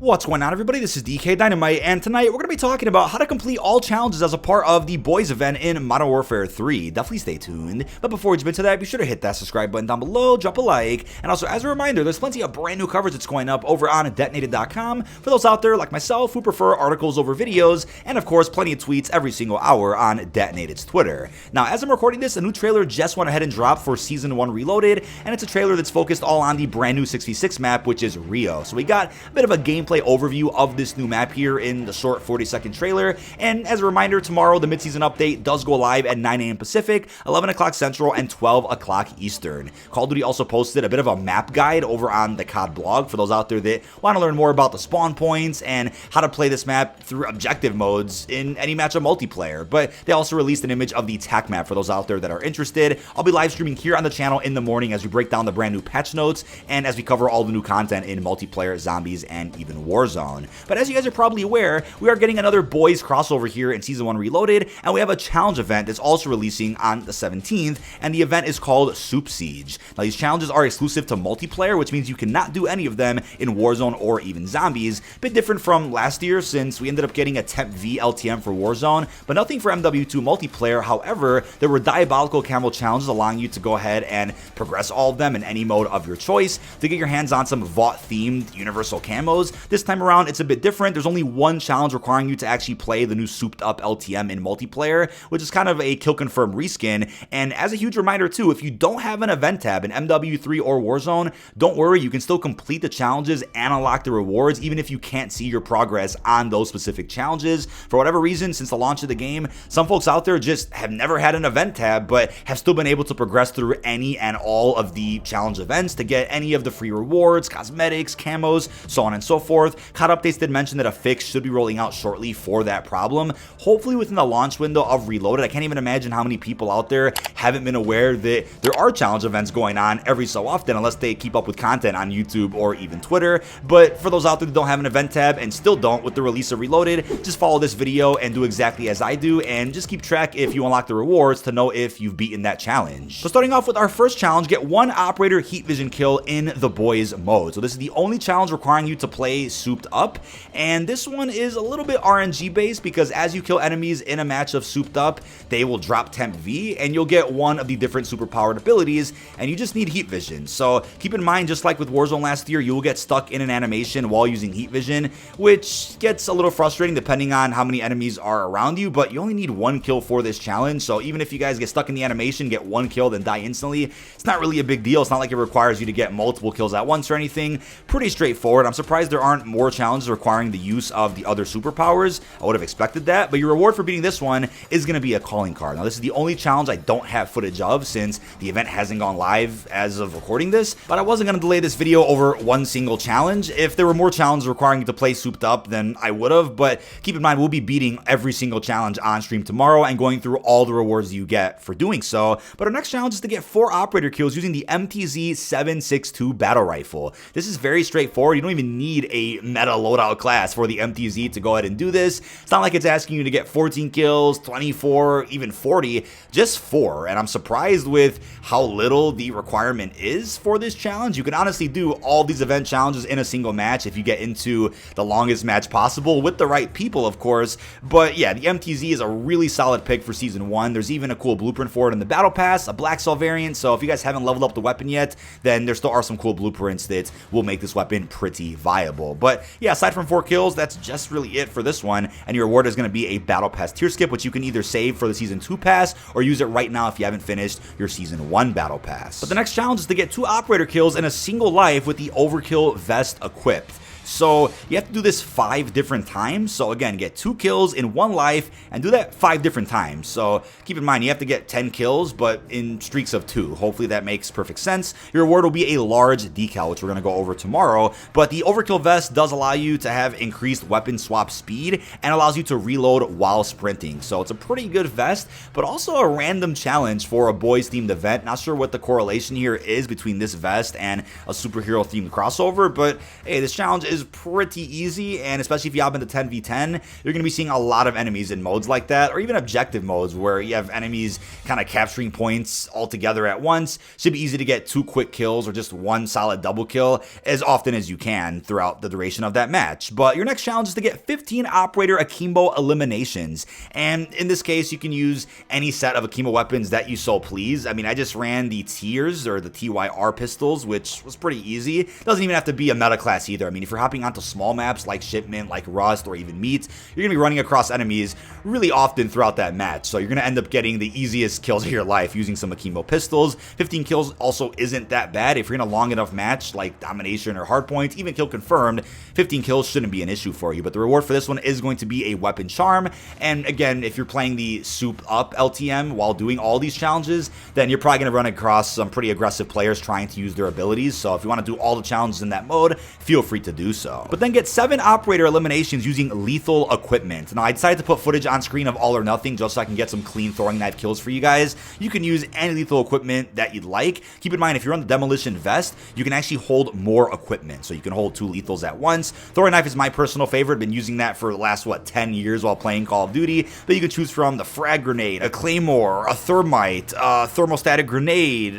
What's going on, everybody? This is dkdynamite, and tonight we're going to be talking about how to complete all challenges as a part of the Boys event in Modern Warfare 3. Definitely stay tuned. But before we jump into that, be sure to hit that subscribe button down below, drop a like, and also as a reminder, there's plenty of brand new coverage that's going up over on detonated.com for those out there like myself who prefer articles over videos, and of course, plenty of tweets every single hour on Detonated's Twitter. Now, as I'm recording this, a new trailer just went ahead and dropped for Season 1 Reloaded, and it's a trailer that's focused all on the brand new 6v6 map, which is Rio. So we got a bit of a gameplay overview of this new map here in the short 40-second trailer. And as a reminder, tomorrow the mid-season update does go live at 9 a.m. Pacific, 11 o'clock Central, and 12 o'clock Eastern. Call of Duty also posted a bit of a map guide over on the COD blog for those out there that want to learn more about the spawn points and how to play this map through objective modes in any match of multiplayer. But they also released an image of the TAC map for those out there that are interested. I'll be live streaming here on the channel in the morning as we break down the brand new patch notes and as we cover all the new content in multiplayer, zombies, and even Warzone. But as you guys are probably aware, we are getting another Boys crossover here in Season 1 Reloaded, and we have a challenge event that's also releasing on the 17th, and the event is called Supe Siege. Now, these challenges are exclusive to multiplayer, which means you cannot do any of them in Warzone or even zombies. A bit different from last year, since we ended up getting a Temp V LTM for Warzone, but nothing for MW2 multiplayer. However, there were diabolical camo challenges allowing you to go ahead and progress all of them in any mode of your choice to get your hands on some VOT-themed universal camos. This time around, it's a bit different. There's only one challenge requiring you to actually play the new souped up LTM in multiplayer, which is kind of a kill confirm reskin. And as a huge reminder too, if you don't have an event tab in MW3 or Warzone, don't worry, you can still complete the challenges and unlock the rewards even if you can't see your progress on those specific challenges. For whatever reason, since the launch of the game, some folks out there just have never had an event tab but have still been able to progress through any and all of the challenge events to get any of the free rewards, cosmetics, camos, so on and so forth. COD updates did mention that a fix should be rolling out shortly for that problem, hopefully within the launch window of Reloaded. I can't even imagine how many people out there haven't been aware that there are challenge events going on every so often, unless they keep up with content on YouTube or even Twitter. But for those out there that don't have an event tab and still don't with the release of Reloaded, just follow this video and do exactly as I do, and just keep track if you unlock the rewards to know if you've beaten that challenge. So starting off with our first challenge, get one operator heat vision kill in the Boys mode. So this is the only challenge requiring you to play souped up, and this one is a little bit RNG based because as you kill enemies in a match of souped up, they will drop Temp V and you'll get one of the different superpowered abilities, and you just need heat vision. So keep in mind, just like with Warzone last year, you will get stuck in an animation while using heat vision, which gets a little frustrating depending on how many enemies are around you, but you only need one kill for this challenge. So even if you guys get stuck in the animation, get one kill, then die instantly, it's not really a big deal. It's not like it requires you to get multiple kills at once or anything. Pretty straightforward. I'm surprised there aren't more challenges requiring the use of the other superpowers. I would have expected that, but your reward for beating this one is going to be a calling card. Now, this is the only challenge I don't have footage of since the event hasn't gone live as of recording this, but I wasn't going to delay this video over one single challenge. If there were more challenges requiring you to play souped up, then I would have, but keep in mind, we'll be beating every single challenge on stream tomorrow and going through all the rewards you get for doing so. But our next challenge is to get 4 operator kills using the MTZ-762 battle rifle. This is very straightforward. You don't even need a meta loadout class for the MTZ to go ahead and do this. It's not like it's asking you to get 14 kills, 24, even 40, just 4. And I'm surprised with how little the requirement is for this challenge. You can honestly do all these event challenges in a single match if you get into the longest match possible with the right people, of course. But yeah, the MTZ is a really solid pick for Season 1. There's even a cool blueprint for it in the Battle Pass, a Black Cell variant. So if you guys haven't leveled up the weapon yet, then there still are some cool blueprints that will make this weapon pretty viable. But yeah, aside from 4 kills, that's just really it for this one, and your reward is going to be a Battle Pass tier skip, which you can either save for the Season 2 pass or use it right now if you haven't finished your Season 1 Battle Pass. But the next challenge is to get 2 operator kills in a single life with the Overkill vest equipped. So you have to do this 5 different times. So again, get 2 kills in 1 life and do that 5 different times. So keep in mind, you have to get 10 kills, but in streaks of 2. Hopefully that makes perfect sense. Your reward will be a large decal, which we're going to go over tomorrow. But the Overkill vest does allow you to have increased weapon swap speed and allows you to reload while sprinting. So it's a pretty good vest, but also a random challenge for a boys themed event. Not sure what the correlation here is between this vest and a superhero themed crossover, but hey, this challenge is is pretty easy, and especially if you hop into 10v10, you're going to be seeing a lot of enemies in modes like that, or even objective modes where you have enemies kind of capturing points all together at once. Should be easy to get 2 quick kills or just 1 solid double kill as often as you can throughout the duration of that match. But your next challenge is to get 15 operator Akimbo eliminations, and in this case you can use any set of Akimbo weapons that you so please. I mean, I just ran the tiers or the TYR pistols, which was pretty easy. Doesn't even have to be a meta class either. I mean, if you're hopping onto small maps like Shipment, like Rust, or even Meat, you're gonna be running across enemies really often throughout that match, so you're gonna end up getting the easiest kills of your life using some Akimbo pistols. 15 kills also isn't that bad. If you're in a long enough match like Domination or Hardpoint, even kill confirmed, 15 kills shouldn't be an issue for you. But the reward for this one is going to be a weapon charm, and again, if you're playing the Supe up LTM while doing all these challenges, then you're probably going to run across some pretty aggressive players trying to use their abilities. So if you want to do all the challenges in that mode, feel free to do so. But then get 7 operator eliminations using lethal equipment. Now, I decided to put footage on screen of all or nothing just so I can get some clean throwing knife kills for you guys. You can use any lethal equipment that you'd like. Keep in mind, if you're on the demolition vest, you can actually hold more equipment, so you can hold 2 lethals at once. Throwing knife is my personal favorite. Been using that for the last 10 years while playing Call of Duty. But you can choose from the frag grenade, a claymore, a thermite, a thermostatic grenade.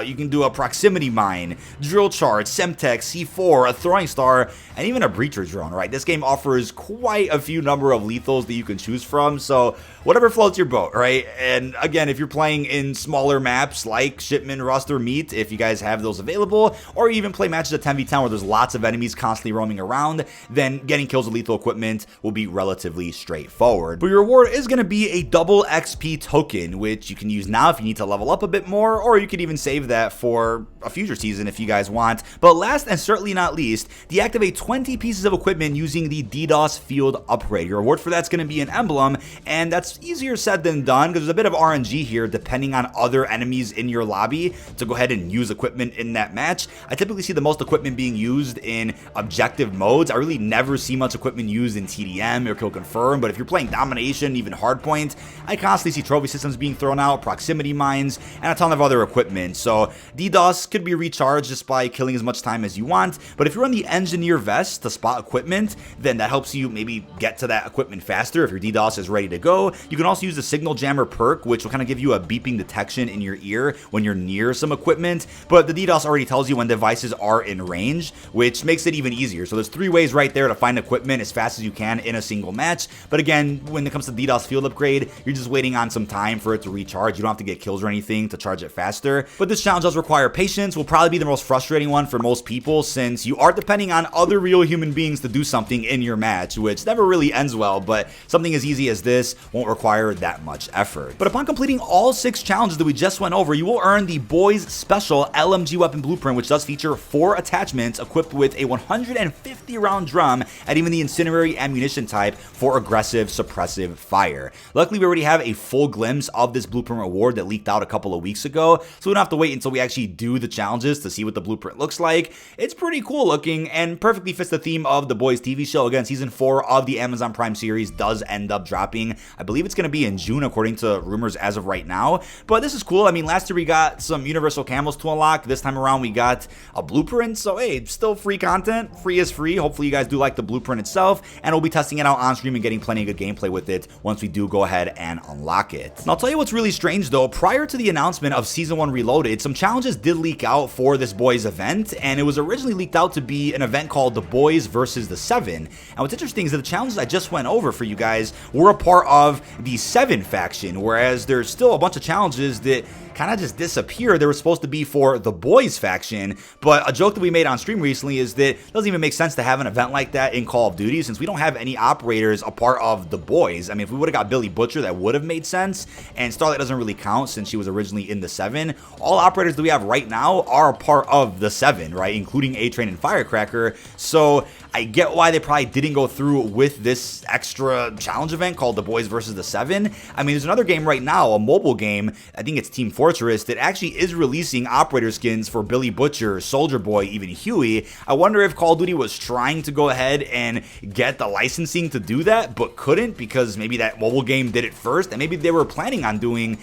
You can do a proximity mine, drill charge, Semtex, C4, a throwing star, and even a breacher drone. Right, this game offers quite a few number of lethals that you can choose from. So whatever floats your boat, right? And again, if you're playing in smaller maps like Shipment, Rust, or Meat, if you guys have those available, or even play matches at 10v10 where there's lots of enemies constantly roaming around, then getting kills with lethal equipment will be relatively straightforward. But your reward is going to be a double XP token, which you can use now if you need to level up a bit more, or you could even save that for a future season if you guys want. But last and certainly not least, deactivate 20 pieces of equipment using the DDoS field upgrade. Your reward for that's going to be an emblem, and that's easier said than done because there's a bit of RNG here depending on other enemies in your lobby to go ahead and use equipment in that match. I typically see the most equipment being used in objective modes. I really never see much equipment used in TDM or kill confirm, but if you're playing domination, even hardpoint, I constantly see trophy systems being thrown out, proximity mines, and a ton of other equipment. So DDoS could be recharged just by killing as much time as you want, but if you're on the engineer vest to spot equipment, then that helps you maybe get to that equipment faster if your DDoS is ready to go. You can also use the signal jammer perk, which will kind of give you a beeping detection in your ear when you're near some equipment, but the DDoS already tells you when devices are in range, which makes it even easier. So there's 3 ways right there to find equipment as fast as you can in a single match. But again, when it comes to DDoS field upgrade, you're just waiting on some time for it to recharge. You don't have to get kills or anything to charge it faster. But this challenge does require patience, will probably be the most frustrating one for most people since you are depending on other real human beings to do something in your match, which never really ends well, but something as easy as this won't require that much effort. But upon completing all 6 challenges that we just went over, you will earn the Boys Special LMG Weapon Blueprint, which does feature 4 attachments equipped with a 150 round drum and even the incendiary ammunition type for aggressive suppressive fire. Luckily, we already have a full glimpse of this blueprint reward that leaked out a couple of weeks ago, so we don't have to wait until we actually do the challenges to see what the blueprint looks like. It's pretty cool looking and perfectly fits the theme of the Boys TV show. Again, season 4 of the Amazon Prime series does end up dropping. I believe it's going to be in June according to rumors as of right now, but this is cool. I mean, last year we got some universal camos to unlock. This time around we got a blueprint, so hey, still free content. Free is free. Hopefully you guys do like the blueprint itself, and we'll be testing it out on stream and getting plenty of good gameplay with it once we do go ahead and unlock it. And I'll tell you what's really strange though, prior to the announcement of Season 1 Reloaded, some challenges did leak out for this Boys event, and it was originally leaked out to be an event called The Boys versus the 7. And what's interesting is that the challenges I just went over for you guys were a part of the 7 faction, whereas there's still a bunch of challenges that kind of just disappear. They were supposed to be for the Boys faction, but a joke that we made on stream recently is that it doesn't even make sense to have an event like that in Call of Duty since we don't have any operators a part of the Boys. I mean, if we would have got Billy Butcher, that would have made sense, and Starlight doesn't really count since she was originally in the 7. All operators that we have right now are a part of the 7, right, including A-Train and Firecracker, so I get why they probably didn't go through with this extra challenge event called The Boys versus the 7. I mean, there's another game right now, a mobile game, I think it's Team Fortress, that actually is releasing operator skins for Billy Butcher, Soldier Boy, even Huey. I wonder if Call of Duty was trying to go ahead and get the licensing to do that, but couldn't because maybe that mobile game did it first, and maybe they were planning on doing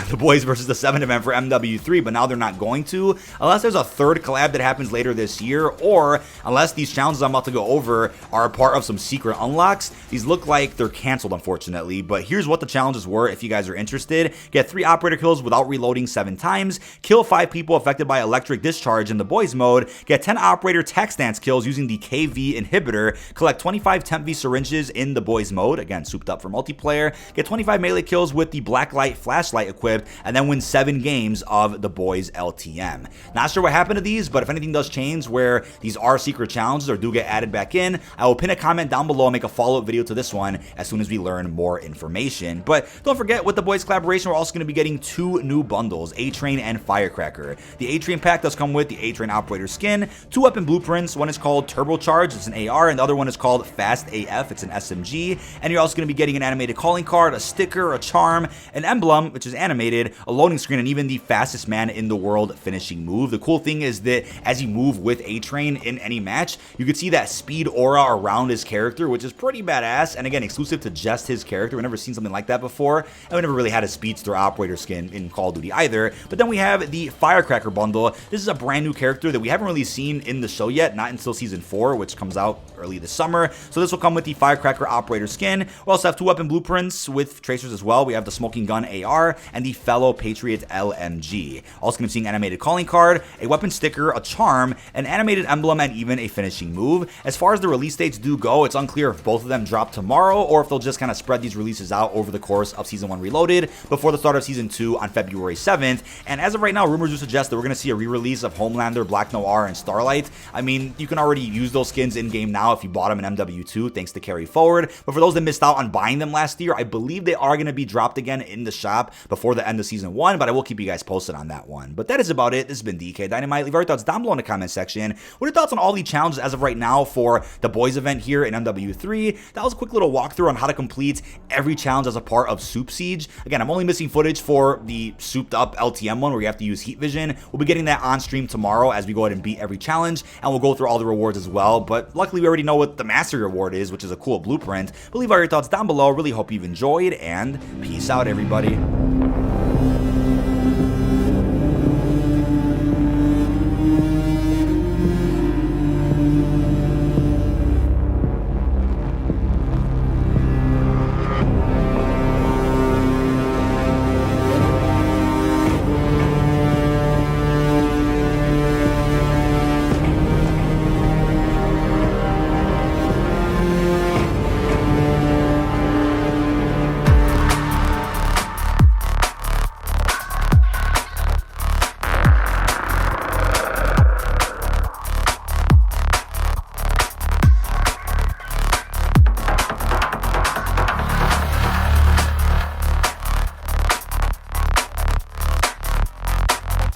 the boys versus the 7 event for MW3, but now they're not going to, unless there's a third collab that happens later this year, or unless these challenges I'm about to go over are a part of some secret unlocks. These look like they're canceled, unfortunately, but here's what the challenges were if you guys are interested. Get 3 operator kills without reloading 7 times, kill 5 people affected by electric discharge in the boys mode, get 10 operator tech stance kills using the KV inhibitor, collect 25 temp V syringes in the boys mode, again souped up for multiplayer, get 25 melee kills with the black light flashlight equipped, and then win 7 games of the boys LTM. Not sure what happened to these, but if anything does change where these are secret challenges or do get added back in, I will pin a comment down below and make a follow-up video to this one as soon as we learn more information. But don't forget, with the boys collaboration, we're also going to be getting 2 new bundles, A-Train and Firecracker. The A-Train pack does come with the A-Train operator skin, 2 weapon blueprints. One is called Turbocharge, it's an AR, and the other one is called Fast AF, it's an SMG. And you're also going to be getting an animated calling card, a sticker, a charm, an emblem, which is animated, a loading screen, and even the fastest man in the world finishing move. The cool thing is that as you move with A-Train in any match, you can see that speed aura around his character, which is pretty badass, and again, exclusive to just his character. We've never seen something like that before, and we never really had a speedster operator skin in Call of Duty either. But then we have the Firecracker bundle. This is a brand new character that we haven't really seen in the show yet, not until Season 4, which comes out early this summer. So this will come with the Firecracker operator skin. We also have 2 weapon blueprints with tracers as well. We have the Smoking Gun AR and the Fellow Patriot LMG. Also going to be seeing animated calling card, a weapon sticker, a charm, an animated emblem, and even a finishing move. As far as the release dates do go, it's unclear if both of them drop tomorrow or if they'll just kind of spread these releases out over the course of Season 1 Reloaded before the start of Season 2 on February 7th. And as of right now, rumors do suggest that we're going to see a re-release of Homelander, Black Noir, and Starlight. I mean, you can already use those skins in-game now if you bought them in MW2, thanks to Carry Forward. But for those that missed out on buying them last year, I believe they are going to be dropped again in the shop before the end of Season 1, but I will keep you guys posted on that one. But that is about it. This has been dkdynamite. Leave your thoughts down below in the comment section. What are your thoughts on all the challenges as of right now for the boys event here in MW3? That was a quick little walkthrough on how to complete every challenge as a part of Supe Siege. Again, I'm only missing footage for the souped up LTM one where you have to use heat vision. We'll be getting that on stream tomorrow as we go ahead and beat every challenge, and we'll go through all the rewards as well. But luckily we already know what the mastery reward is, which is a cool blueprint. But leave all your thoughts down below. Really hope you've enjoyed, and peace out, everybody.